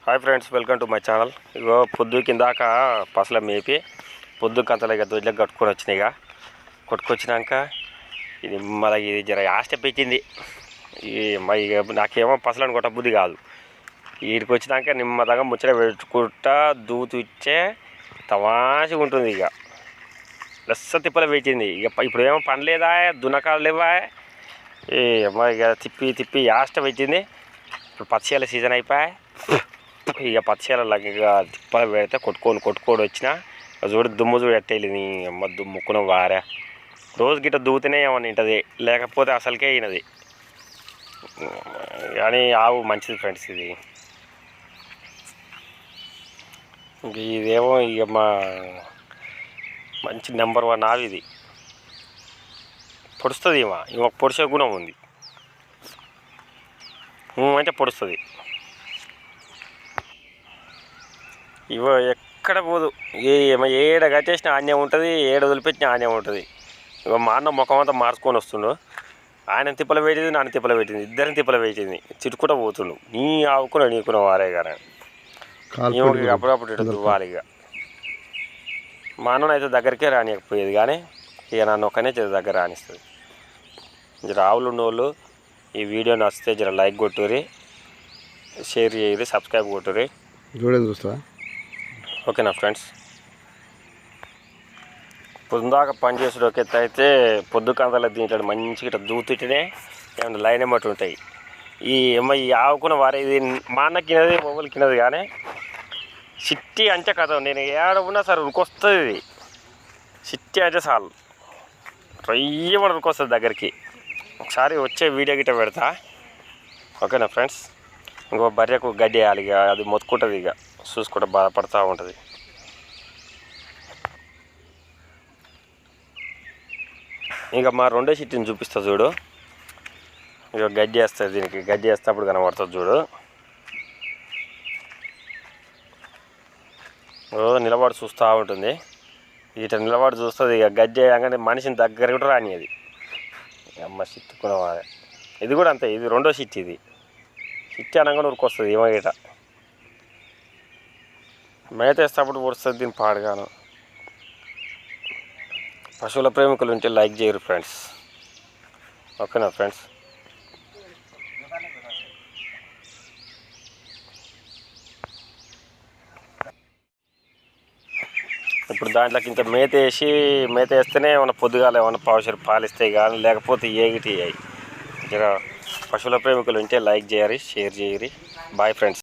Hi friends, welcome to my channel. ఇగో పొద్దు కిందాక పసల మేపి పొద్దు కంతలు ఇక దొడ్లకు కట్టుకొని వచ్చినాయి. ఇక కొట్టుకొచ్చినాక ఇది మళ్ళీ ఇది జర ఆస్ట పెట్టింది. ఇక నాకేమో పసలను కొట్ట బుద్ధి కాదు. వీడికి వచ్చినాక నిమ్మదంగా ముచ్చట పెట్టుకుంటా దూతు ఇచ్చే తమాషగా ఉంటుంది. ఇక లెస్స తిప్పలు పెట్టింది. ఇక ఇప్పుడు ఏమో పని లేదా, దున్నకాలు లేవా, ఇక తిప్పి తిప్పి ఆస్ట పెట్టింది. ఇప్పుడు పచ్చియాల సీజన్ అయిపోయాయి. ఇక పచ్చియాల ఇక తిప్పలు పెడితే కొట్టుకొని వచ్చిన చూడు దుమ్ము చూడు ఎట్టేళ్ళింది. అమ్మ దుమ్ముకున్న వారా రోజు గిట్ట దూతనే ఏమన్నా తింటుంది, లేకపోతే అసలుకే అయినది. కానీ ఆవు మంచిది ఫ్రెండ్స్. ఇది ఇదేమో ఇక మంచి నెంబర్ 1 ఆవు. ఇది పొడుస్తుంది. ఈమె పొడిచే గుణం ఉంది. అంటే పొడుస్తుంది. ఇవో ఎక్కడ పోదు. ఏడ కట్టేసిన ఆన్యం ఉంటుంది, ఏడ వదిలిపెట్టిన ఆన్యం ఉంటుంది. ఇగో మా అన్న ముఖం అంతా మార్చుకొని వస్తుండు. ఆయన తిప్పలు పెట్టింది, నన్ను తిప్పలు పెట్టింది, ఇద్దరిని తిప్పలు పెట్టింది. చిట్టుకుంటూ పోతుండు. నీ ఆవుకున్నా నీకున్న వారే కానీ అప్పుడప్పుడు ఇటు దువ్వాలి. ఇక మా అన్న అయితే దగ్గరికే రానియకపోయేది, కానీ ఇక నన్ను ఒక్కనే దగ్గర రానిస్తుంది. జర ఆవులు ఉన్నోళ్ళు ఈ వీడియో నచ్చితే జర లైక్ కొట్టుర్రి, షేర్ చేయరు, సబ్స్క్రైబ్ కొట్టుర్రి. చూస్తా ఓకేనా ఫ్రెండ్స్. పొద్దుదాకా పని చేసుడు ఒక ఎత్తు అయితే పొద్దు కంతలో దీంట్లో మంచిగా ఇట్లా దూతిటనే ఏమన్నా లైన్ ఎమ్మటి ఉంటాయి. ఈ ఆవుకున్న వారే ఇది మా అన్నకినది మొబైల్కినది, కానీ సిట్టి అంటే కథ నేను ఏడ ఉన్నా సరే ఉరికొస్తుంది. ఇది సిట్టి అంటే చాలు రయ్యమని ఉరికొస్తుంది దగ్గరికి. ఒకసారి వచ్చే వీడియో గిట్ట పెడతా. ఓకేనా ఫ్రెండ్స్. ఇంకో బర్రెకు గడ్డి వేయాలి. ఇక అది మొత్తుకుంటుంది. ఇక చూసుకుంటే బాధపడుతూ ఉంటుంది. ఇంకా మా రెండో సిట్టిని చూపిస్తా చూడు. ఇక గడ్డి వేస్తుంది. దీనికి గడ్డి వేస్తేప్పుడు కనబడుతుంది చూడు. నిలబడి చూస్తూ ఉంటుంది. ఇట నిలబడి చూస్తుంది. ఇక గడ్డి వేయగానే మనిషిని దగ్గర కూడా రానిది. అమ్మ సిట్టుకున్నవారే. ఇది కూడా అంతే. ఇది రెండో సిట్టి. ఇది సిట్టి అనగానే ఉరికొస్తుంది. ఏమో గిట మేత వేస్తేప్పుడు పొడుస్తుంది. దీన్ని పాడుగాను. పశువుల ప్రేమికులు ఉంటే లైక్ చేయరు ఫ్రెండ్స్. ఓకేనా ఫ్రెండ్స్. ఇప్పుడు దాంట్లోకి ఇంత మేత వేస్తేనే ఏమైనా పొద్దుగాల ఏమైనా పావుషారు పాలిస్తాయి, కానీ లేకపోతే ఏగిటి అయ్యాయి. జర పశువుల ప్రేమికులు ఉంటే లైక్ చేయరు, షేర్ చేయరు. Bye friends.